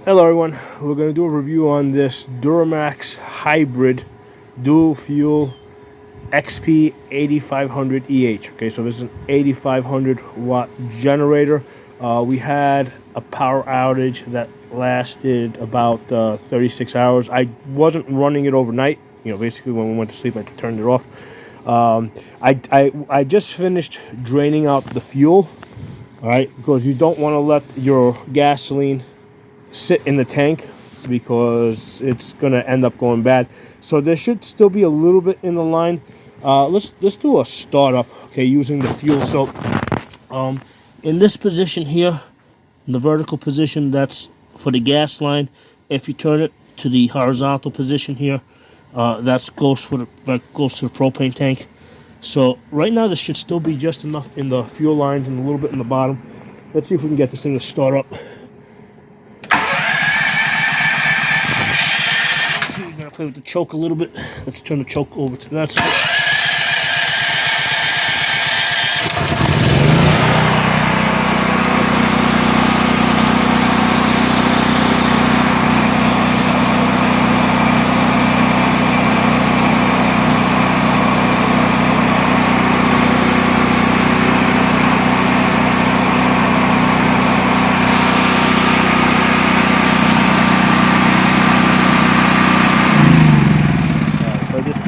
Hello everyone, we're going to do a review on this Duramax hybrid dual fuel XP 8500 EH. Okay, so this is an 8500 watt generator. We had a power outage that lasted about 36 hours. I wasn't running it overnight. Basically when we went to sleep I turned it off. I just finished draining out the fuel, all right, because you don't want to let your gasoline sit in the tank because it's gonna end up going bad. So there should still be a little bit in the line. Let's do a startup, okay, using the fuel. So in this position here, in the vertical position, that's for the gas line. If you turn it to the horizontal position here, that goes to the propane tank. So right now there should still be just enough in the fuel lines and a little bit in the bottom. Let's see if we can get this thing to start up. Play with the choke a little bit. Let's turn the choke over to that side.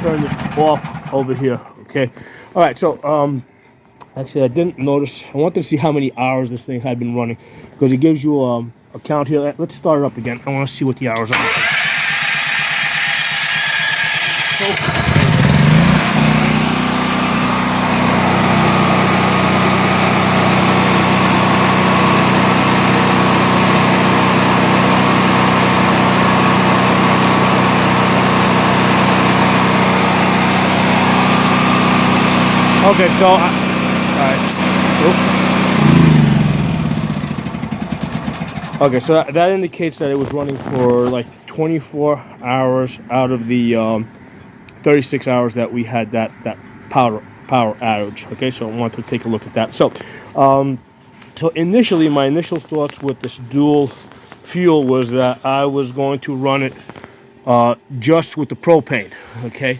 Turn this off over here. Okay, all right, so actually I didn't notice. I wanted to see how many hours this thing had been running, because it gives you a count here. Let's start it up again. I want to see what the hours are. Okay, so all right. Okay, so that indicates that it was running for like 24 hours out of the 36 hours that we had that power outage. Okay, so I want to take a look at that. So initially, my initial thoughts with this dual fuel was that I was going to run it just with the propane. Okay.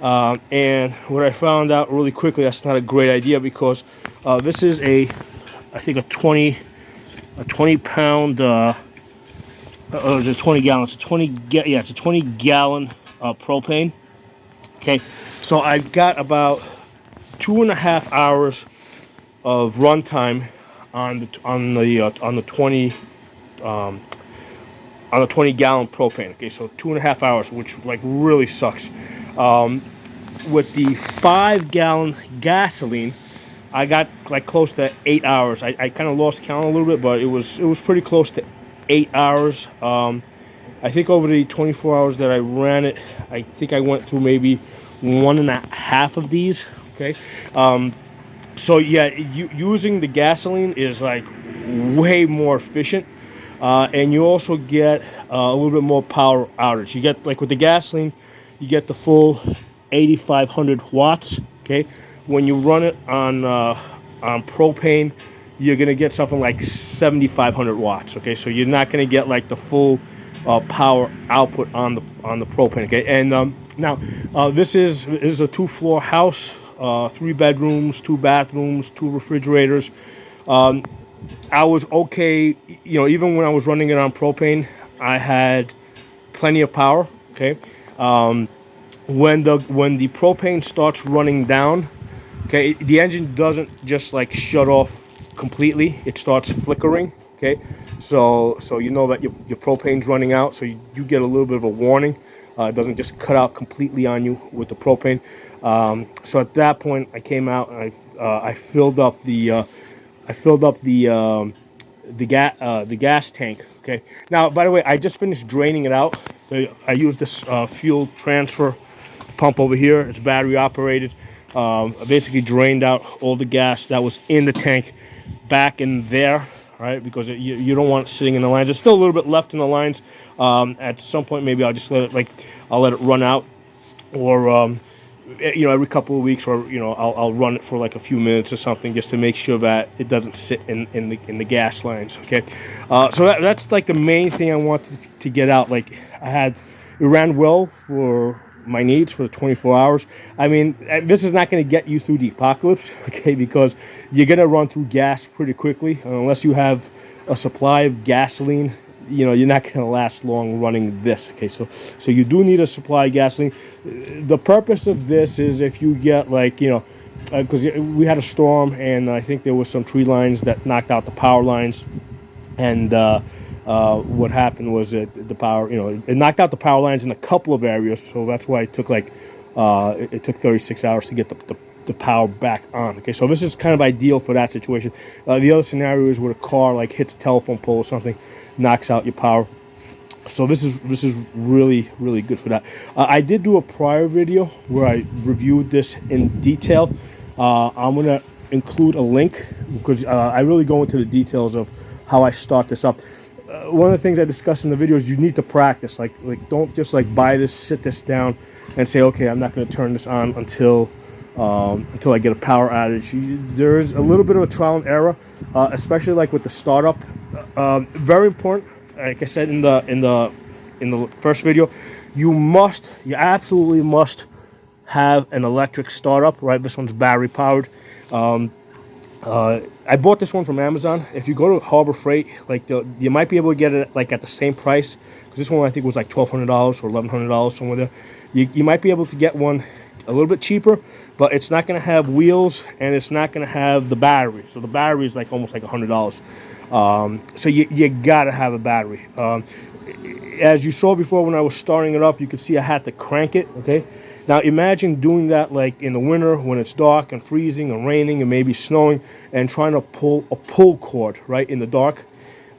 And what I found out really quickly, that's not a great idea, because this is I think a 20 pound, it's a 20 gallons, it's a 20 gallon propane. Okay, so I got about 2.5 hours of runtime on the 20 on a 20 gallon propane. Okay, so 2.5 hours, which like really sucks. With the 5 gallon gasoline, I got like close to 8 hours. I kind of lost count a little bit, but it was pretty close to 8 hours. I think over the 24 hours that I ran it, I think I went through maybe 1.5 of these. Okay, so yeah, using the gasoline is like way more efficient. And you also get a little bit more power outage. You get, like with the gasoline, you get the full 8500 watts. Okay, when you run it on propane, you're gonna get something like 7500 watts. Okay, so you're not gonna get like the full power output on the propane. Okay, and now this is a 2-floor house, 3 bedrooms, 2 bathrooms, 2 refrigerators. I was okay, even when I was running it on propane, I had plenty of power. Okay, when the propane starts running down, okay, the engine doesn't just like shut off completely; it starts flickering. Okay, so you know that your propane's running out, so you get a little bit of a warning. It doesn't just cut out completely on you with the propane. So at that point, I came out and I filled up the the gas tank. Okay. Now, by the way, I just finished draining it out. So I used this fuel transfer pump over here. It's battery operated. I basically drained out all the gas that was in the tank back in there, right? Because you don't want it sitting in the lines. There's still a little bit left in the lines. At some point, maybe I'll just let it run out, or you know, every couple of weeks, or you know, I'll run it for like a few minutes or something, just to make sure that it doesn't sit in the gas lines. Okay, so that's like the main thing I wanted to get out. Like it ran well for my needs for the 24 hours. I mean, this is not going to get you through the apocalypse, okay? Because you're going to run through gas pretty quickly, unless you have a supply of gasoline. You know, you're not going to last long running this. Okay, so you do need a supply of gasoline. The purpose of this is if you get, like, you know, because we had a storm, and I think there was some tree lines that knocked out the power lines, and what happened was that the power, you know, it knocked out the power lines in a couple of areas. So that's why it took like it took 36 hours to get the power back on. Okay, so this is kind of ideal for that situation. The other scenario is where a car like hits a telephone pole or something, knocks out your power. So this is really good for that. I did do a prior video where I reviewed this in detail. I'm gonna include a link, because I really go into the details of how I start this up. One of the things I discussed in the video is you need to practice. Like don't just like buy this, sit this down, and say, okay, I'm not going to turn this on until I get a power outage. There is a little bit of a trial and error, especially like with the startup. Very important. Like I said in the first video, you absolutely must have an electric startup. Right, this one's battery powered. I bought this one from Amazon. If you go to Harbor Freight, like you might be able to get it like at the same price, because this one I think was like $1,200 or $1,100, somewhere there. You might be able to get one a little bit cheaper, but it's not going to have wheels, and it's not going to have the battery. So the battery is like almost like $100. So you gotta have a battery. As you saw before when I was starting it up, you could see I had to crank it. Okay. Now imagine doing that like in the winter when it's dark and freezing and raining and maybe snowing, and trying to pull a pull cord right in the dark.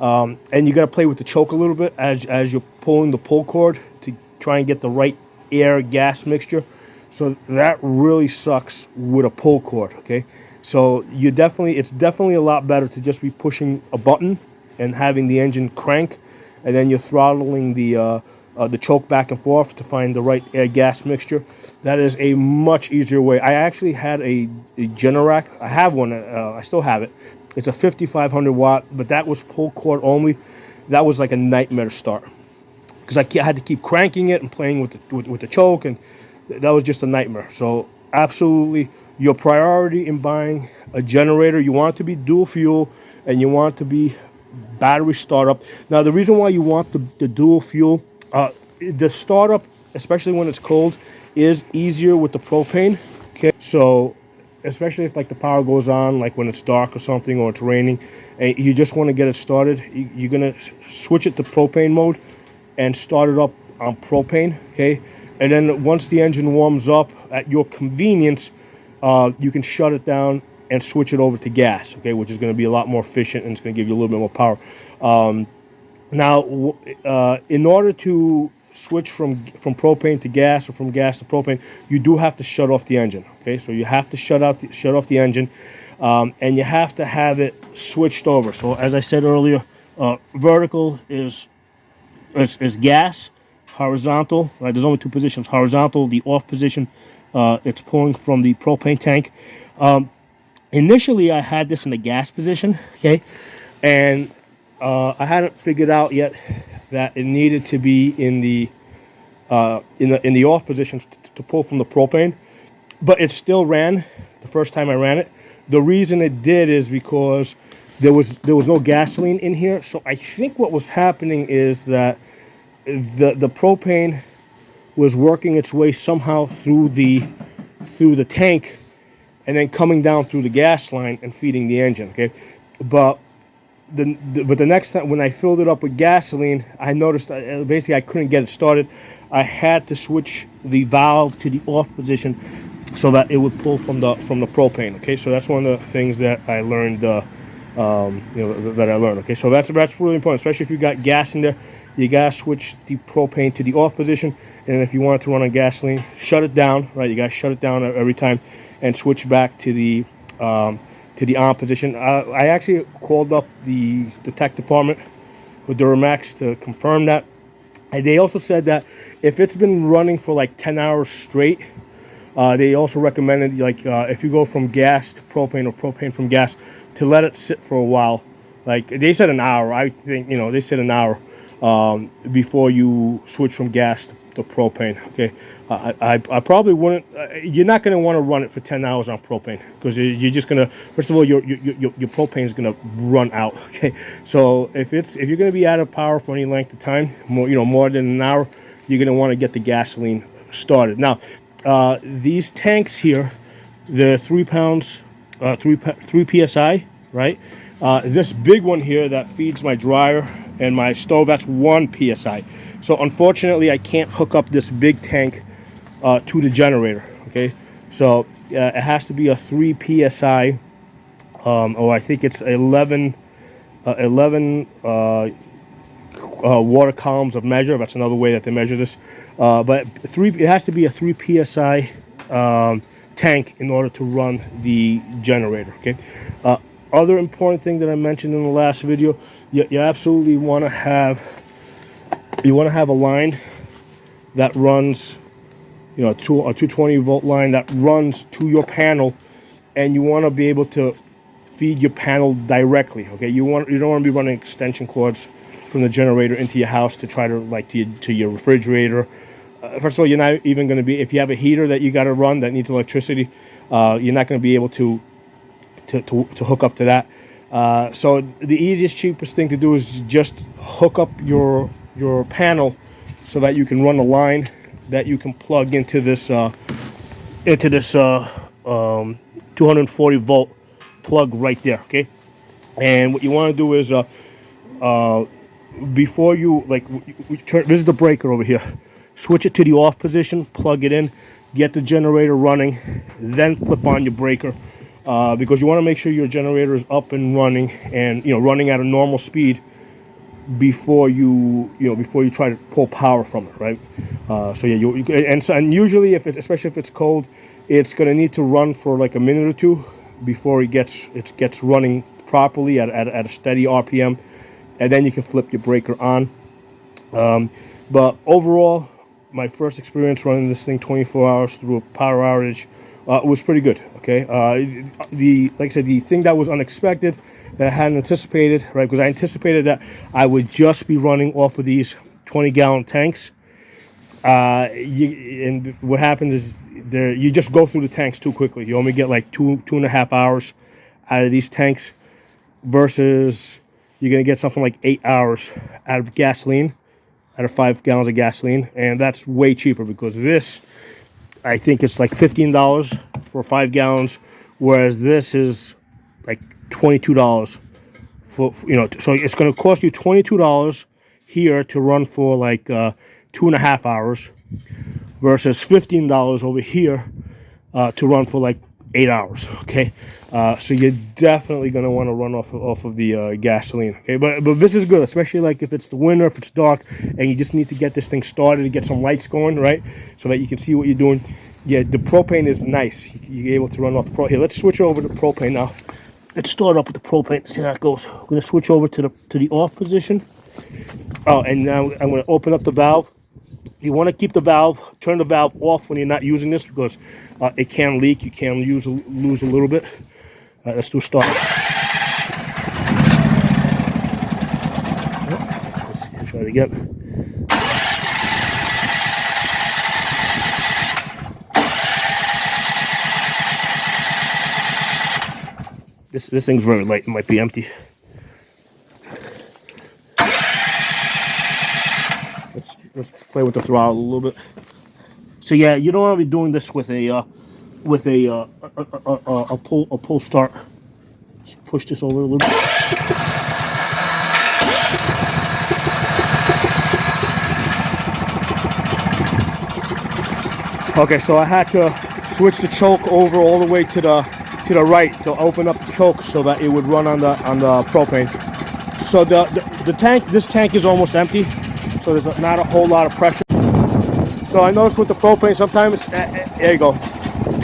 And you got to play with the choke a little bit as you're pulling the pull cord to try and get the right air gas mixture. So that really sucks with a pull cord. Okay, so it's definitely a lot better to just be pushing a button and having the engine crank, and then you're throttling the choke back and forth to find the right air gas mixture. That is a much easier way. I actually had a Generac. I have one. I still have it. It's a 5,500 watt, but that was pull cord only. That was like a nightmare to start, because I had to keep cranking it and playing with the choke, and that was just a nightmare. So absolutely, your priority in buying a generator, you want it to be dual fuel, and you want it to be battery startup. Now, the reason why you want the dual fuel, the startup, especially when it's cold, is easier with the propane. Okay, so especially if like the power goes on, like when it's dark or something, or it's raining, and you just want to get it started, you're gonna switch it to propane mode and start it up on propane. Okay, and then once the engine warms up at your convenience, you can shut it down and switch it over to gas. Okay, which is going to be a lot more efficient, and it's going to give you a little bit more power. Now, in order to switch from propane to gas, or from gas to propane, you do have to shut off the engine. Okay, so you have to shut off the engine, and you have to have it switched over. So as I said earlier, vertical is gas, horizontal. Right, there's only two positions. Horizontal, the off position, it's pulling from the propane tank. Initially, I had this in the gas position. Okay, and I hadn't figured out yet that it needed to be in the off position to pull from the propane, but it still ran the first time I ran it. The reason it did is because there was no gasoline in here. So I think what was happening is that the propane was working its way somehow through the tank, and then coming down through the gas line and feeding the engine. Okay, but the next time when I filled it up with gasoline, I noticed basically I couldn't get it started. I had to switch the valve to the off position so that it would pull from the propane. Okay, so that's one of the things that I learned. That I learned. Okay, so that's really important, especially if you got gas in there. You gotta switch the propane to the off position, and if you want it to run on gasoline, shut it down. Right, you gotta shut it down every time, and switch back to the on position. I actually called up the tech department with Duramax to confirm that. And they also said that if it's been running for like 10 hours straight, They also recommended, like, if you go from gas to propane or propane from gas, to let it sit for a while. Like they said, an hour. I think, they said an hour before you switch from gas to propane. Okay, I probably wouldn't. You're not going to want to run it for 10 hours on propane, because you're just going to. First of all, your propane is going to run out. Okay, so if you're going to be out of power for any length of time, more than an hour, you're going to want to get the gasoline started. Now, these tanks here, they're 3 pounds, 3 psi, right? This big one here that feeds my dryer and my stove, that's 1 psi. So unfortunately, I can't hook up this big tank to the generator. Okay, so it has to be a 3 psi, or I think it's 11 water columns of measure. That's another way that they measure this. But it has to be a 3 psi tank in order to run the generator. Okay. Other important thing that I mentioned in the last video, you absolutely want to have a line that runs, a 220 volt line that runs to your panel, and you want to be able to feed your panel directly. Okay, you don't want to be running extension cords from the generator into your house to try to to your refrigerator. First of all, you're not even going to be, if you have a heater that you got to run that needs electricity, you're not going to be able to hook up to that. So the easiest, cheapest thing to do is just hook up your panel so that you can run a line that you can plug into this 240 volt plug right there. Okay, and what you want to do is before you turn, this is the breaker over here, switch it to the off position, plug it in, get the generator running, then flip on your breaker, because you want to make sure your generator is up and running and running at a normal speed before you try to pull power from it, right? So yeah, and usually especially if it's cold, it's going to need to run for like a minute or two before it gets running properly at a steady RPM, and then you can flip your breaker on. But overall, my first experience running this thing 24 hours through a power outage was pretty good. Okay, like I said, the thing that was unexpected, that I hadn't anticipated, right? Because I anticipated that I would just be running off of these 20-gallon tanks. And what happens is you just go through the tanks too quickly. You only get like 2.5 hours out of these tanks, versus you're gonna get something like 8 hours out of gasoline, out of 5 gallons of gasoline, and that's way cheaper, because this, I think it's like $15 for 5 gallons, whereas this is like $22 for, so it's going to cost you $22 here to run for like 2.5 hours, versus $15 over here to run for like 8 hours. Okay, so you're definitely going to want to run off of the gasoline. Okay, but this is good, especially like if it's the winter, if it's dark, and you just need to get this thing started and get some lights going, right, so that you can see what you're doing. Yeah, the propane is nice. You're able to run off the propane. Here, let's switch over to propane now. Let's start up with the propane. See how that goes. We're going to switch over to the off position. Oh, and now I'm going to open up the valve. You want to turn the valve off when you're not using this, because it can leak. You can lose a little bit. Let's do start. Let's try it again. This thing's very light. It might be empty. Let's play with the throttle a little bit. So yeah, you don't want to be doing this with a pull start. Just push this over a little bit. Okay, so I had to switch the choke over all the way to the right to open up the choke so that it would run on the propane. So this tank is almost empty, so there's not a whole lot of pressure. So I noticed with the propane sometimes, there you go,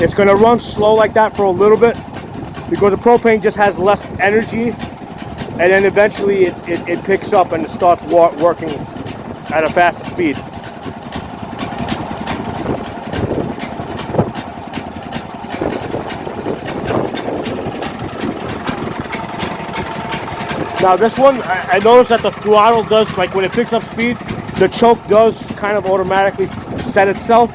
it's going to run slow like that for a little bit, because the propane just has less energy, and then eventually it picks up and it starts working at a faster speed. Now this one, I noticed that the throttle does, like when it picks up speed, the choke does kind of automatically set itself.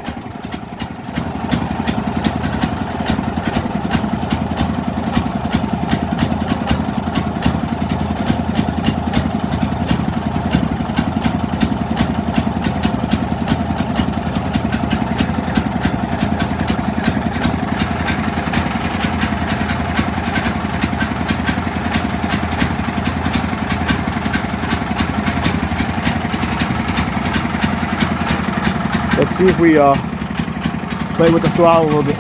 Let's see if we play with the throttle a little bit.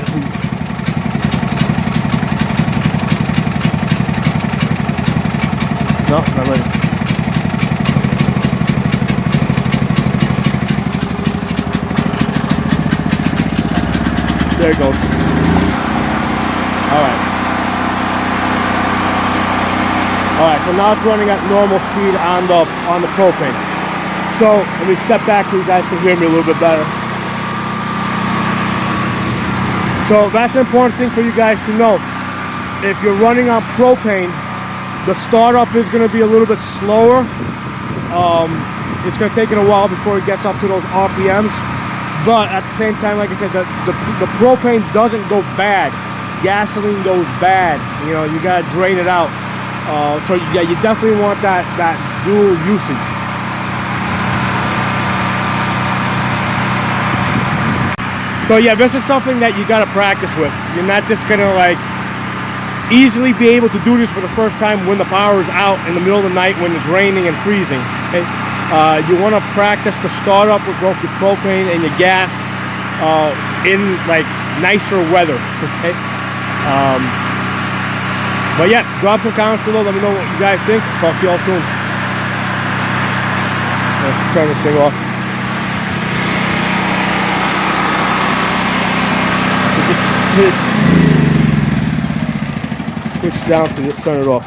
No, not ready. There it goes. Alright. Alright, so now it's running at normal speed on the propane. So let me step back so you guys can hear me a little bit better. So that's an important thing for you guys to know. If you're running on propane, the startup is going to be a little bit slower. It's going to take it a while before it gets up to those RPMs. But at the same time, like I said, the propane doesn't go bad. Gasoline goes bad. You know, you got to drain it out. So yeah, you definitely want that dual usage. So yeah, this is something that you got to practice with. You're not just going to like easily be able to do this for the first time when the power is out in the middle of the night when it's raining and freezing. Okay? You want to practice the startup with both your propane and your gas in like nicer weather. Okay? But yeah, drop some comments below. Let me know what you guys think. Talk to you all soon. Let's turn this thing off. Switch down to turn it off.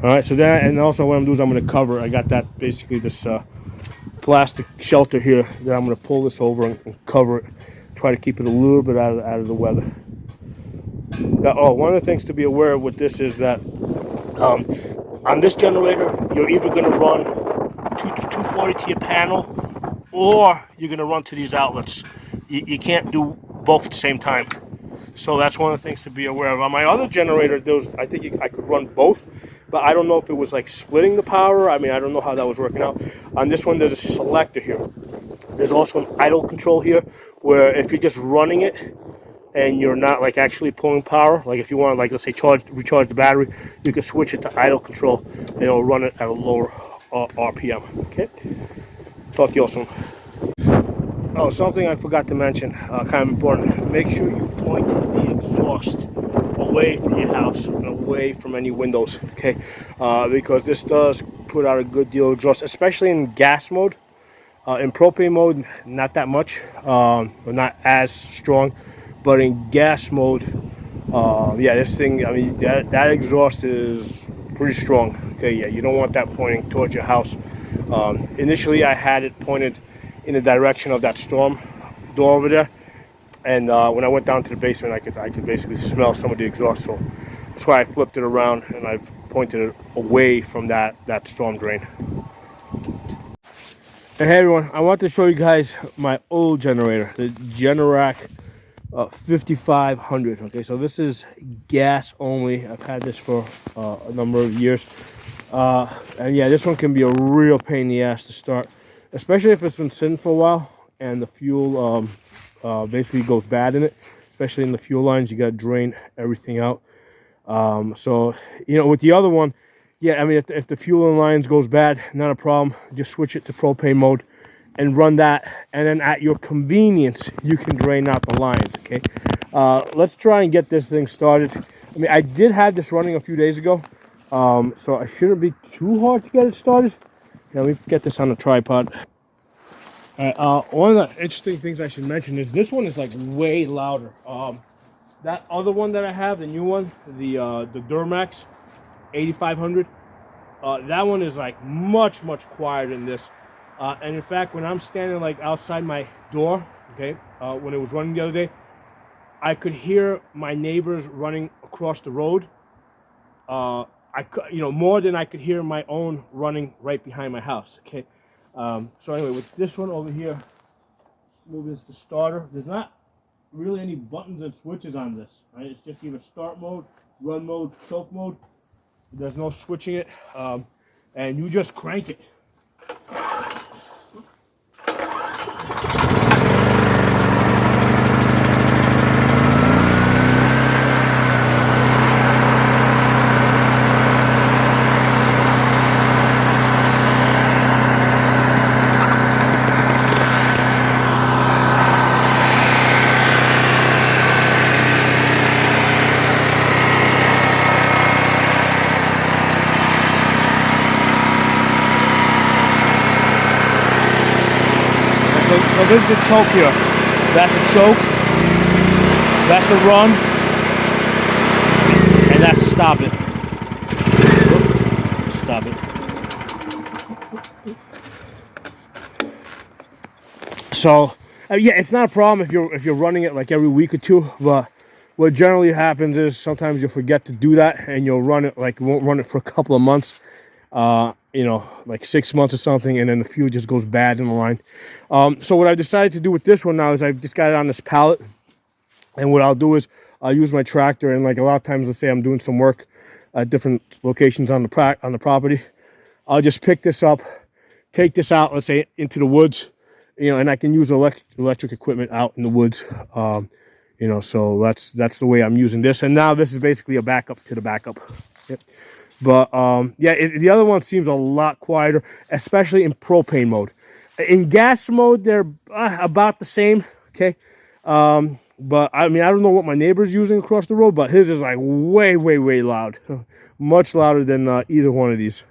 Alright, so then, and also what I'm doing is I'm going to cover. I got that basically this plastic shelter here that I'm going to pull this over and cover it. Try to keep it a little bit out of the weather. Now, one of the things to be aware of with this is that on this generator, you're either going to run 240 to your panel, or you're going to run to these outlets. You can't do both at the same time. So that's one of the things to be aware of. On my other generator, I think I could run both, but I don't know if it was like splitting the power. I mean, I don't know how that was working out. On this one, there's a selector here. There's also an idle control here, where if you're just running it and you're not like actually pulling power, like if you want to, like, let's say recharge the battery, you can switch it to idle control and it'll run it at a lower RPM. Okay. Talk to you all soon. Oh, something I forgot to mention, kind of important. Make sure you point the exhaust away from your house and away from any windows, okay? Because this does put out a good deal of exhaust, especially in gas mode. In propane mode, not that much, or not as strong. But in gas mode, yeah, this thing, I mean, that exhaust is pretty strong. Okay, yeah, you don't want that pointing towards your house. Initially, I had it pointed in the direction of that storm door over there, and when I went down to the basement, I could basically smell some of the exhaust. So that's why I flipped it around and I've pointed it away from that storm drain. And hey everyone, I want to show you guys my old generator, the Duramax 5500. Okay, so this is gas only. I've had this for a number of years, and yeah, this one can be a real pain in the ass to start, especially if it's been sitting for a while and the fuel basically goes bad in it. Especially in the fuel lines, you got to drain everything out. So you know, with the other one, yeah, I mean, if the fuel in lines goes bad, not a problem. Just switch it to propane mode and run that, and then at your convenience you can drain out the lines. Okay, let's try and get this thing started. I mean, I did have this running a few days ago, so I shouldn't be too hard to get it started. Now, let me get this on a tripod. All right, one of the interesting things I should mention is this one is like way louder. That other one that I have, the new one, the Duramax 8500, that one is like much quieter than this. And in fact, when I'm standing like outside my door, okay, when it was running the other day, I could hear my neighbors running across the road you know, more than I could hear my own running right behind my house. Okay, so anyway, with this one over here, move this to starter. There's not really any buttons and switches on this. Right? It's just either start mode, run mode, choke mode. There's no switching it, and you just crank it. So this is the choke here. That's the choke. That's the run. And that's the stop it. Stop it. So yeah, it's not a problem if you're running it like every week or two, but what generally happens is sometimes you'll forget to do that and you'll run it like, you won't run it for a couple of months. You know, like 6 months or something, and then the fuel just goes bad in the line. So what I decided to do with this one now is I've just got it on this pallet, and what I'll do is I'll use my tractor, and like a lot of times, let's say I'm doing some work at different locations on the property, I'll just pick this up, take this out, let's say into the woods, you know, and I can use electric equipment out in the woods. You know, so that's the way I'm using this, and now this is basically a backup to the backup. Yep. But yeah, the other one seems a lot quieter, especially in propane mode. In gas mode, they're about the same, okay? But I mean, I don't know what my neighbor's using across the road, but his is like way, way, way loud. Much louder than either one of these.